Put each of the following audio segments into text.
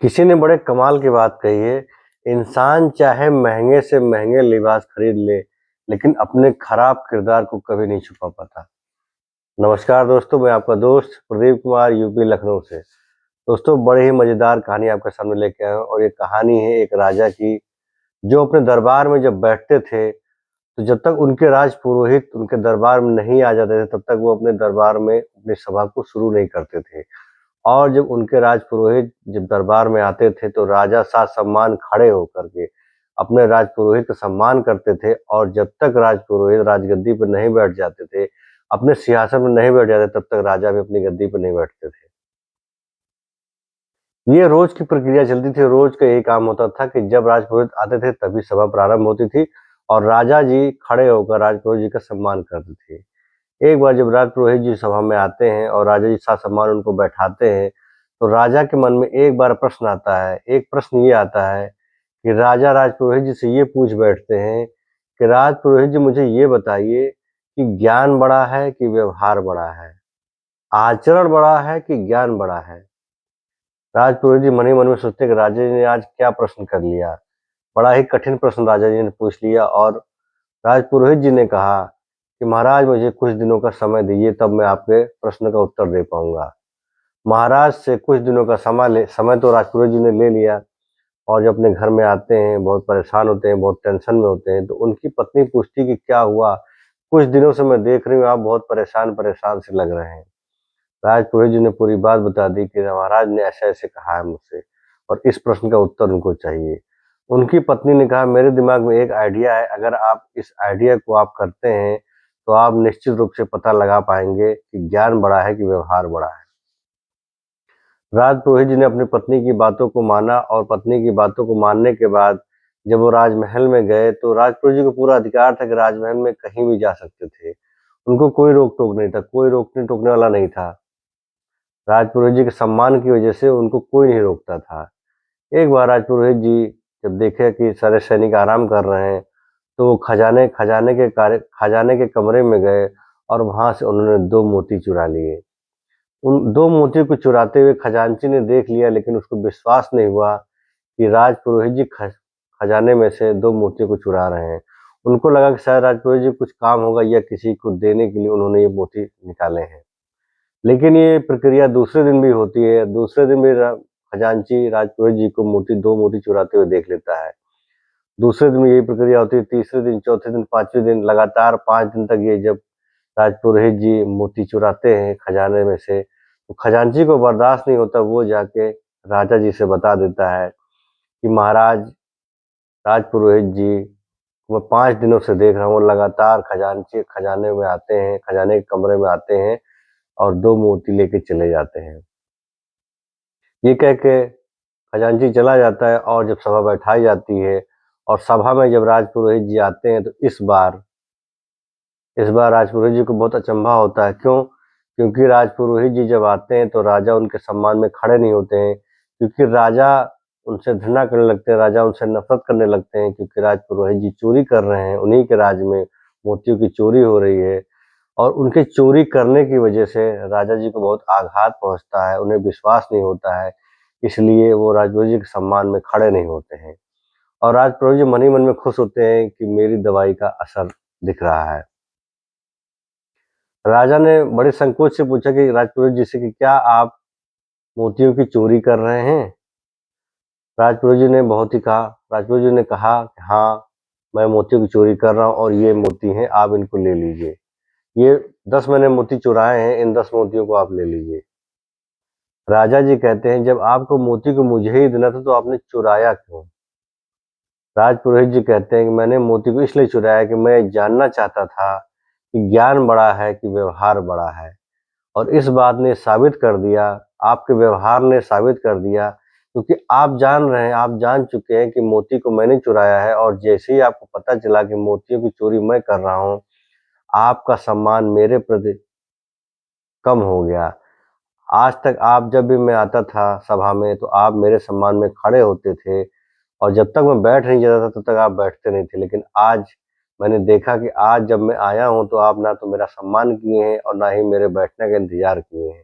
किसी ने बड़े कमाल की बात कही है, इंसान चाहे महँगे से महँगे लिबास खरीद ले, लेकिन अपने खराब किरदार को कभी नहीं छुपा पाता। नमस्कार दोस्तों, मैं आपका दोस्त प्रदीप कुमार यूपी लखनऊ से। दोस्तों, बड़े ही मज़ेदार कहानी आपके सामने लेके आया हूँ और ये कहानी है एक राजा की, जो अपने दरबार में जब बैठते थे, तो जब तक उनके राजपुरोहित उनके दरबार में नहीं आ जाते थे, तब तक वो अपने दरबार में अपनी सभा को शुरू नहीं करते थे। और जब उनके राजपुरोहित जब दरबार में आते थे तो राजा साथ-सम्मान खड़े होकर के अपने राजपुरोहित का सम्मान करते थे और जब तक राजपुरोहित राजगद्दी पर नहीं बैठ जाते थे, अपने सिंहासन में नहीं बैठ जाते तब तक राजा भी अपनी गद्दी पर नहीं बैठते थे। ये रोज़ की प्रक्रिया चलती थी, रोज़ का यही काम होता था कि जब राजपुरोहित आते थे तभी सभा प्रारंभ होती थी और राजा जी खड़े होकर राजपुरोहित जी का सम्मान करते थे। एक बार जब राजपुरोहित जी सभा में आते हैं और राजा जी साथ-सम्मान उनको बैठाते हैं, तो राजा के मन में एक बार प्रश्न आता है, एक प्रश्न ये आता है कि राजा राजपुरोहित जी से ये पूछ बैठते हैं कि राजपुरोहित जी मुझे ये बताइए कि ज्ञान बड़ा है कि व्यवहार बड़ा है? आचरण बड़ा है कि ज्ञान बड़ा है? राजपुरोहित जी मन ही मन में सोचते हैं कि राजा जी ने आज क्या प्रश्न कर लिया? बड़ा ही कठिन प्रश्न राजा जी ने पूछ लिया और राजपुरोहित जी ने कहा कि महाराज मुझे कुछ दिनों का समय दीजिए तब मैं आपके प्रश्न का उत्तर दे पाऊँगा। महाराज से कुछ दिनों का समय तो राजपुरोहित जी ने ले लिया और जब अपने घर में आते हैं, बहुत परेशान होते हैं, बहुत टेंशन में होते हैं, तो उनकी पत्नी पूछती कि क्या हुआ? कुछ दिनों से मैं देख रही हूँ आप बहुत परेशान-परेशान से लग रहे हैं। राजपुरोहित जी ने पूरी बात बता दी कि महाराज ने ऐसे-ऐसे कहा है मुझसे और इस प्रश्न का उत्तर उनको चाहिए। उनकी पत्नी ने कहा मेरे दिमाग में एक आइडिया है, अगर आप इस आइडिया को आप करते हैं, तो आप निश्चित रूप से पता लगा पाएँगे कि ज्ञान बड़ा है कि व्यवहार बड़ा है। राजपुरोहित जी ने अपनी पत्नी की बातों को माना और पत्नी की बातों को मानने के बाद जब वो राजमहल में गए, तो राजपुरोहित जी को पूरा अधिकार था कि राजमहल में कहीं भी जा सकते थे। उनको कोई रोक-टोक नहीं था, कोई रोकने-टोकने वाला नहीं था। राजपुरोहित जी के सम्मान की वजह से उनको कोई नहीं रोकता था। एक बार राजपुरोहित जी जब देखे कि सारे सैनिक आराम कर रहे हैं, तो वो खजाने के कमरे में गए और वहाँ से उन्होंने 2 मोती चुरा लिए। उन 2 मोतियों को चुराते हुए खजांची ने देख लिया लेकिन उसको विश्वास नहीं हुआ कि राजपुरोहित जी खजाने में से 2 मोतियों को चुरा रहे हैं। उनको लगा कि शायद राजपुरोहित जी कुछ काम होगा या किसी को देने के लिए उन्होंने ये मोती निकाले हैं। लेकिन ये प्रक्रिया दूसरे दिन भी होती है, दूसरे दिन भी खजांची राजपुरोहित जी को 2 मोती चुराते हुए देख लेता है। दूसरे दिन भी यही प्रक्रिया होती है, तीसरे दिन, चौथे दिन, 5वें दिन लगातार 5 दिन तक ये जब राजपुरोहित जी मोती चुराते हैं खजाने में से, तो खजांची को बर्दाश्त नहीं होता, वो जाके राजा जी से बता देता है कि महाराज, राजपुरोहित जी को मैं 5 दिनों से देख रहा हूँ, लगातार खजाने में आते हैं, खजाने के कमरे में आते हैं और 2 मोती लेके चले जाते हैं। ये कह के खजांची चला जाता है और जब सभा बैठाई जाती है और सभा में जब राजपुरोहित जी आते हैं, तो इस बार राजपुरोहित जी को बहुत अचंभा होता है। क्यों? क्योंकि राजपुरोहित जी जब आते हैं तो राजा उनके सम्मान में खड़े नहीं होते हैं, क्योंकि राजा उनसे घृणा करने लगते हैं, राजा उनसे नफ़रत करने लगते हैं क्योंकि राजपुरोहित जी चोरी कर रहे हैं, उन्हीं के राज्य में मोतियों की चोरी हो रही है और उनके चोरी करने की वजह से राजा जी को बहुत आघात पहुँचता है, उन्हें विश्वास नहीं होता है, इसलिए वो राजपुरोहित जी के सम्मान में खड़े नहीं होते हैं और राजपुरोहित जी मन ही मन में खुश होते हैं कि मेरी दवाई का असर दिख रहा है। राजा ने बड़े संकोच से पूछा कि राजपुरोहित जी से कि क्या आप मोतियों की चोरी कर रहे हैं? राजपुरोहित जी ने कहा कि हाँ, मैं मोतियों की चोरी कर रहा हूँ और ये मोती हैं, आप इनको ले लीजिए। ये 10 मैंने मोती चुराए हैं, इन 10 मोतियों को आप ले लीजिए। राजा जी कहते हैं जब आपको मोती को मुझे ही देना था तो आपने चुराया क्यों? राजपुरोहित जी कहते हैं कि मैंने मोती को इसलिए चुराया कि मैं जानना चाहता था कि ज्ञान बड़ा है कि व्यवहार बड़ा है। और इस बात ने साबित कर दिया, आपके व्यवहार ने साबित कर दिया क्योंकि आप जान रहे हैं, आप जान चुके हैं कि मोती को मैंने चुराया है और जैसे ही आपको पता चला कि मोतियों की चोरी मैं कर रहा हूँ, आपका सम्मान मेरे प्रति कम हो गया। आज तक आप जब भी मैं आता था सभा में तो आप मेरे सम्मान में खड़े होते थे और जब तक मैं बैठ नहीं जाता था तब तक आप बैठते नहीं थे। लेकिन आज मैंने देखा कि आज जब मैं आया हूँ तो आप ना तो मेरा सम्मान किए हैं और ना ही मेरे बैठने का इंतज़ार किए हैं।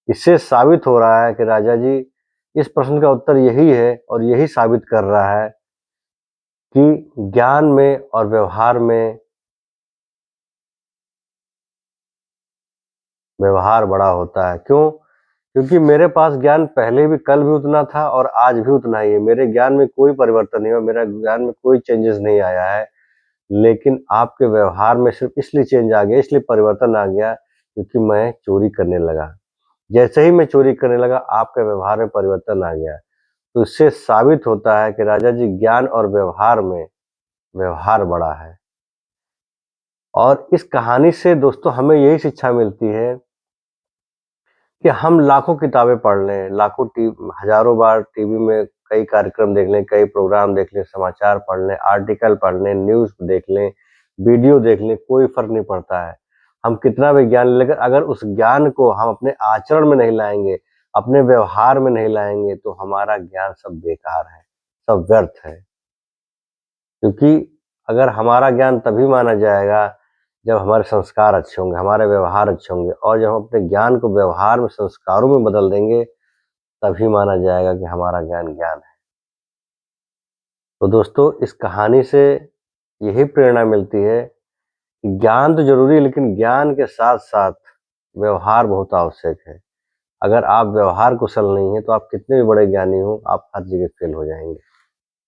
इससे साबित हो रहा है कि राजा जी, इस प्रश्न का उत्तर यही है और यही साबित कर रहा है कि ज्ञान में और व्यवहार में व्यवहार बड़ा होता है। क्यों? क्योंकि मेरे पास ज्ञान पहले भी, कल भी उतना था और आज भी उतना ही है। मेरे ज्ञान में कोई परिवर्तन नहीं हुआ, मेरा ज्ञान में कोई चेंजेस नहीं आया है। लेकिन आपके व्यवहार में सिर्फ इसलिए चेंज आ गया, इसलिए परिवर्तन आ गया क्योंकि मैं चोरी करने लगा। जैसे ही मैं चोरी करने लगा, आपके व्यवहार में परिवर्तन आ गया। तो इससे साबित होता है कि राजा जी, ज्ञान और व्यवहार में व्यवहार बड़ा है। और इस कहानी से दोस्तों हमें यही शिक्षा मिलती है कि हम लाखों किताबें पढ़ लें, हज़ारों बार टीवी में कई कार्यक्रम देख लें, कई प्रोग्राम देख लें, समाचार पढ़ लें, आर्टिकल पढ़ लें, न्यूज़ देख लें, वीडियो देख लें, कोई फ़र्क नहीं पड़ता है। हम कितना भी ज्ञान लेकर अगर उस ज्ञान को हम अपने आचरण में नहीं लाएँगे, अपने व्यवहार में नहीं लाएँगे, तो हमारा ज्ञान सब बेकार है, सब व्यर्थ है। क्योंकि अगर हमारा ज्ञान तभी माना जाएगा जब हमारे संस्कार अच्छे होंगे, हमारे व्यवहार अच्छे होंगे, और जब हम अपने ज्ञान को व्यवहार में, संस्कारों में बदल देंगे, तभी माना जाएगा कि हमारा ज्ञान ज्ञान है। तो दोस्तों, इस कहानी से यही प्रेरणा मिलती है कि ज्ञान तो ज़रूरी है, लेकिन ज्ञान के साथ-साथ व्यवहार बहुत आवश्यक है। अगर आप व्यवहार कुशल नहीं हैं, तो आप कितने भी बड़े ज्ञानी हों, आप हर जगह फेल हो जाएँगे।